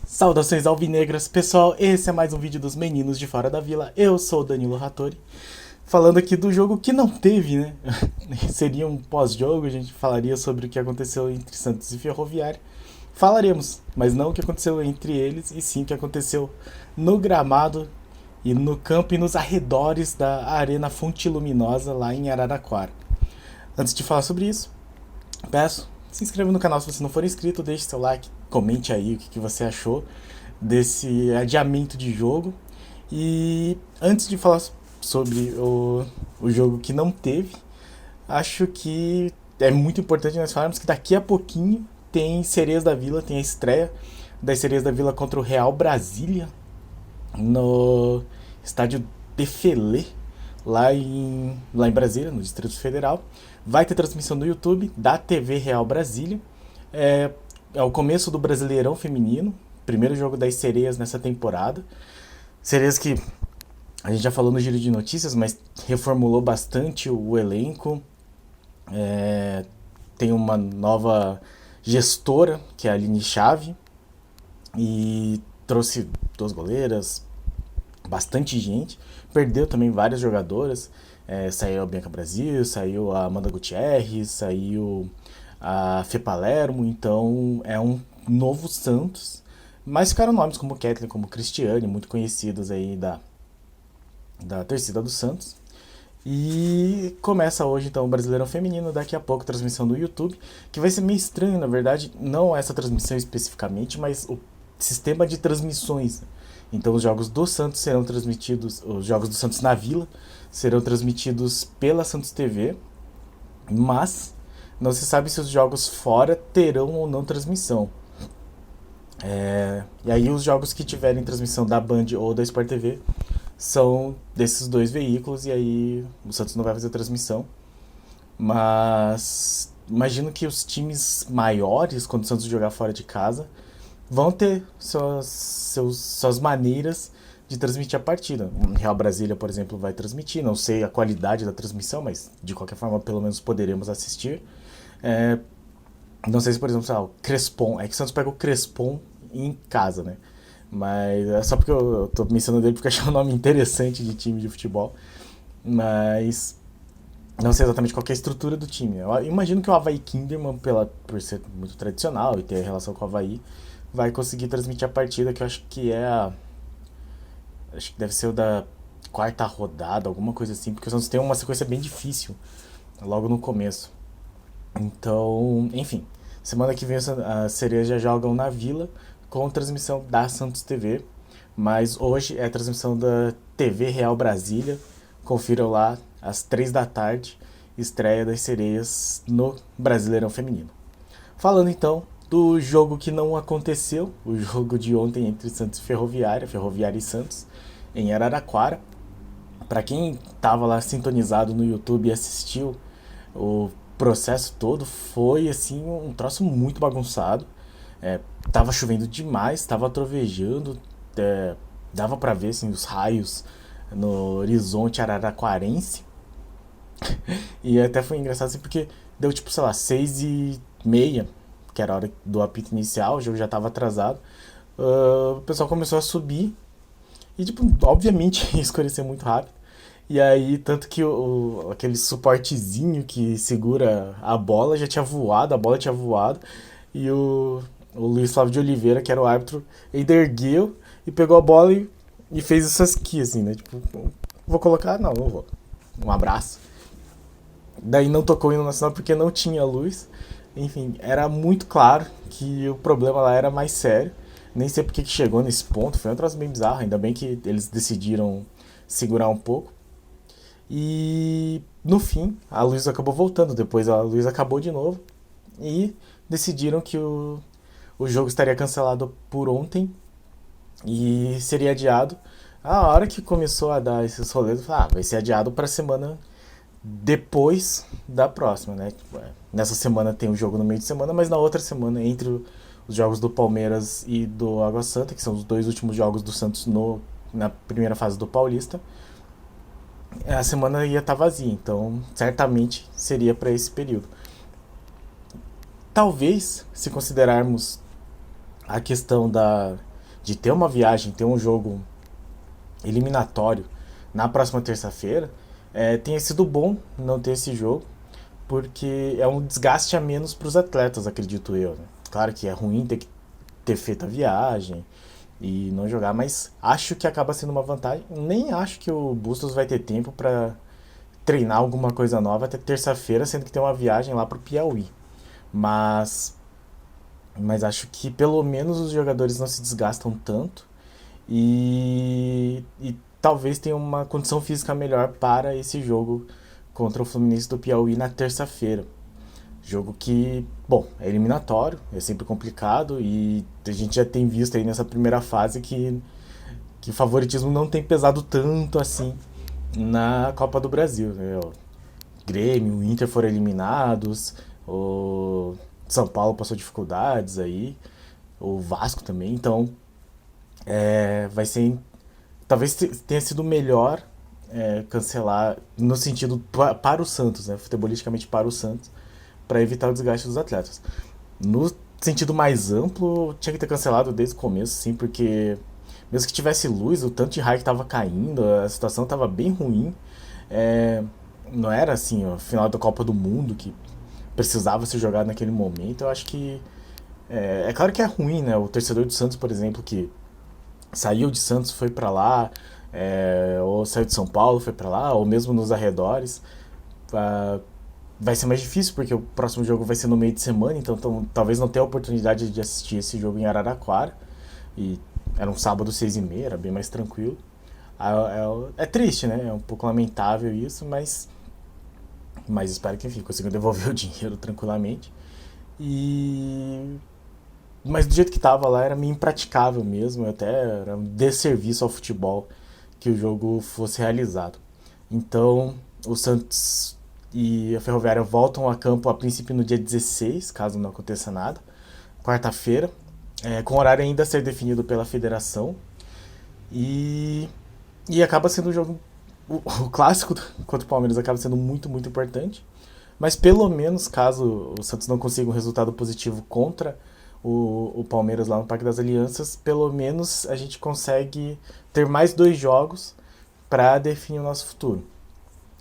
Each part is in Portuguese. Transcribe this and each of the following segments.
Saudações alvinegras, pessoal, esse é mais um vídeo dos meninos de fora da vila, eu sou o Danilo Rattori, falando aqui do jogo que não teve, né, seria um pós-jogo, a gente falaria sobre o que aconteceu entre Santos e Ferroviária, falaremos, mas não o que aconteceu entre eles, e sim o que aconteceu no gramado e no campo e nos arredores da Arena Fonte Luminosa lá em Araraquara. Antes de falar sobre isso, peço, se inscreva no canal se você não for inscrito, deixe seu like, comente aí o que você achou desse adiamento de jogo. E antes de falar sobre o jogo que não teve, acho que é muito importante nós falarmos que daqui a pouquinho tem Sereias da Vila, tem a estreia das Sereias da Vila contra o Real Brasília no estádio Defelé, lá em Brasília, no Distrito Federal. Vai ter transmissão no YouTube da TV Real Brasília. É o começo do Brasileirão Feminino, primeiro jogo das Sereias nessa temporada. Sereias que a gente já falou no giro de notícias, mas reformulou bastante o elenco. Tem uma nova gestora, que é a Aline Chave, e trouxe 2 goleiras, bastante gente. Perdeu também várias jogadoras. Saiu a Bianca Brasil, saiu a Amanda Gutierrez, saiu a Fê Palermo. Então é um novo Santos. Mas ficaram nomes como Kathleen, como Cristiane, muito conhecidos aí da torcida do Santos. E começa hoje então o Brasileirão Feminino, daqui a pouco transmissão do YouTube, que vai ser meio estranho, na verdade, não essa transmissão especificamente, mas o sistema de transmissões. Então os jogos do Santos serão transmitidos, os jogos do Santos na Vila serão transmitidos pela Santos TV, mas não se sabe se os jogos fora terão ou não transmissão. E aí os jogos que tiverem transmissão da Band ou da Sport TV são desses 2 veículos, e aí o Santos não vai fazer transmissão. Mas imagino que os times maiores, quando o Santos jogar fora de casa, vão ter suas maneiras de transmitir a partida. O Real Brasília, por exemplo, vai transmitir. Não sei a qualidade da transmissão, mas de qualquer forma, pelo menos poderemos assistir. Não sei se, por exemplo, o Crespon. É que o Santos pega o Crespon em casa, né? Mas é só porque eu tô mencionando ele porque eu achei um nome interessante de time de futebol. Mas não sei exatamente qual é a estrutura do time. Eu imagino que o Avaí Kinderman, por ser muito tradicional e ter relação com o Avaí, vai conseguir transmitir a partida, que eu acho que acho que deve ser o da 4ª rodada, alguma coisa assim, porque o Santos tem uma sequência bem difícil logo no começo. Então, enfim, semana que vem as Sereias já jogam na Vila com transmissão da Santos TV, mas hoje é a transmissão da TV Real Brasília. Confiram lá às 3 da tarde, estreia das Sereias no Brasileirão Feminino. Falando então do jogo que não aconteceu, o jogo de ontem entre Santos e Ferroviária e Santos, em Araraquara. Para quem estava lá sintonizado no YouTube e assistiu o processo todo, foi assim um troço muito bagunçado. Tava chovendo demais, tava trovejando, dava para ver assim, os raios no horizonte araraquarense. E até foi engraçado assim, porque deu tipo, sei lá, 6h30, que era a hora do apito inicial, o jogo já tava atrasado. O pessoal começou a subir e, tipo, obviamente ia escurecer muito rápido. E aí, tanto que aquele suportezinho que segura a bola já tinha voado, a bola tinha voado, e o Luiz Flávio de Oliveira, que era o árbitro, ele ergueu e pegou a bola e fez isso aqui, assim, né? Tipo, vou colocar? Não vou. Um abraço. Daí não tocou o hino nacional porque não tinha luz. Enfim, era muito claro que o problema lá era mais sério. Nem sei porque que chegou nesse ponto, foi um troço bem bizarro. Ainda bem que eles decidiram segurar um pouco. E no fim, a luz acabou voltando. Depois a luz acabou de novo. E decidiram que o jogo estaria cancelado por ontem e seria adiado. A hora que começou a dar esses rolês, eu falei, vai ser adiado para a semana depois da próxima, né? Nessa semana tem o jogo no meio de semana, mas na outra semana, entre os jogos do Palmeiras e do Água Santa, que são os 2 últimos jogos do Santos na primeira fase do Paulista, a semana ia estar vazia, então certamente seria para esse período. talvez, se considerarmos a questão de ter uma viagem, ter um jogo eliminatório na próxima terça-feira, tenha sido bom não ter esse jogo, porque é um desgaste a menos para os atletas, acredito eu, né? Claro que é ruim ter que ter feito a viagem e não jogar, mas acho que acaba sendo uma vantagem. Nem acho que o Bustos vai ter tempo para treinar alguma coisa nova até terça-feira, sendo que tem uma viagem lá pro Piauí. Mas, mas acho que pelo menos os jogadores não se desgastam tanto e talvez tenha uma condição física melhor para esse jogo contra o Fluminense do Piauí na terça-feira. Jogo que, bom, é eliminatório, é sempre complicado e a gente já tem visto aí nessa primeira fase que o favoritismo não tem pesado tanto assim na Copa do Brasil, né? O Grêmio, o Inter foram eliminados, o São Paulo passou dificuldades aí, o Vasco também, então vai ser. Talvez tenha sido melhor cancelar no sentido para o Santos, né? Futebolisticamente para o Santos, para evitar o desgaste dos atletas. No sentido mais amplo, tinha que ter cancelado desde o começo, sim, porque mesmo que tivesse luz, o tanto de raio que estava caindo, a situação estava bem ruim. É, não era assim, o final da Copa do Mundo que precisava ser jogado naquele momento. Eu acho que é claro que é ruim, né? O torcedor do Santos, por exemplo, que saiu de Santos, foi para lá, ou saiu de São Paulo, foi para lá, ou mesmo nos arredores, vai ser mais difícil porque o próximo jogo vai ser no meio de semana, então talvez não tenha a oportunidade de assistir esse jogo em Araraquara. E era um sábado 6h30, era bem mais tranquilo. É triste, né? É um pouco lamentável isso, mas espero que, enfim, consigam devolver o dinheiro tranquilamente. Mas do jeito que tava lá era meio impraticável mesmo, até era um desserviço ao futebol que o jogo fosse realizado. Então, o Santos e a Ferroviária voltam a campo a princípio no dia 16, caso não aconteça nada, quarta-feira, com horário ainda a ser definido pela federação. E, e acaba sendo um jogo. O clássico contra o Palmeiras acaba sendo muito, muito importante. Mas pelo menos, caso o Santos não consiga um resultado positivo contra o Palmeiras lá no Parque das Alianças, pelo menos a gente consegue ter mais 2 jogos para definir o nosso futuro.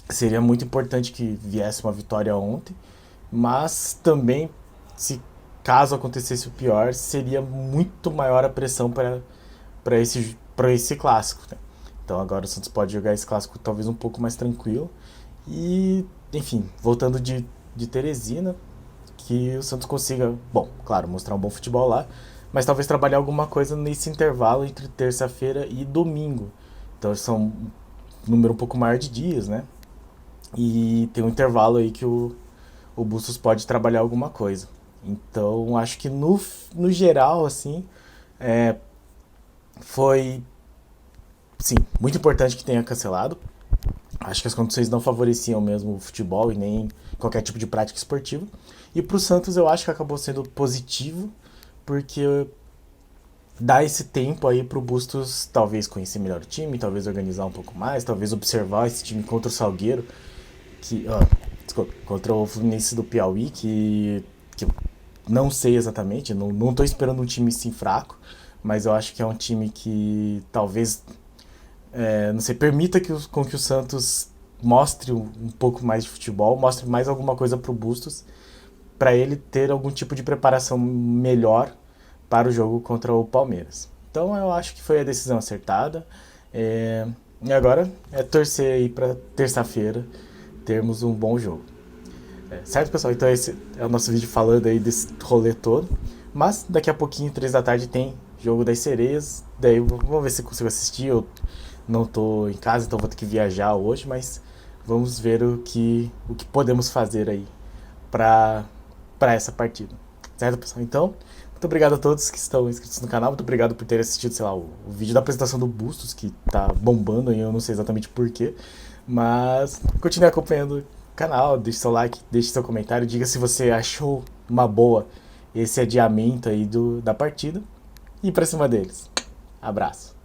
Seria muito importante que viesse uma vitória ontem, mas também, se caso acontecesse o pior, seria muito maior a pressão para esse clássico, né? Então agora o Santos pode jogar esse clássico talvez um pouco mais tranquilo. E, enfim, voltando de Teresina, que o Santos consiga, bom, claro, mostrar um bom futebol lá, mas talvez trabalhar alguma coisa nesse intervalo entre terça-feira e domingo. Então são um número um pouco maior de dias, né? E tem um intervalo aí que o Bustos pode trabalhar alguma coisa. Então acho que no geral, assim, foi, sim, muito importante que tenha cancelado. Acho que as condições não favoreciam mesmo o futebol e nem qualquer tipo de prática esportiva. E pro Santos eu acho que acabou sendo positivo, porque dá esse tempo aí pro Bustos talvez conhecer melhor o time, talvez organizar um pouco mais, talvez observar esse time contra o Salgueiro, desculpa, contra o Fluminense do Piauí, que eu não sei exatamente, não tô esperando um time assim fraco, mas eu acho que é um time que talvez não sei, permita com que o Santos mostre um pouco mais de futebol, mostre mais alguma coisa pro Bustos, para ele ter algum tipo de preparação melhor para o jogo contra o Palmeiras. Então eu acho que foi a decisão acertada. E agora é torcer aí para terça-feira termos um bom jogo. Certo, pessoal? Então esse é o nosso vídeo falando aí desse rolê todo. Mas daqui a pouquinho, 3 da tarde, tem Jogo das Sereias. Daí vamos ver se eu consigo assistir. Eu não tô em casa, então vou ter que viajar hoje, mas vamos ver o que podemos fazer aí para essa partida. Certo, pessoal? Então, muito obrigado a todos que estão inscritos no canal. Muito obrigado por terem assistido, sei lá, o vídeo da apresentação do Bustos, que tá bombando e eu não sei exatamente porquê. Mas continue acompanhando o canal, deixe seu like, deixe seu comentário, diga se você achou uma boa esse adiamento aí da partida. E pra cima deles. Abraço.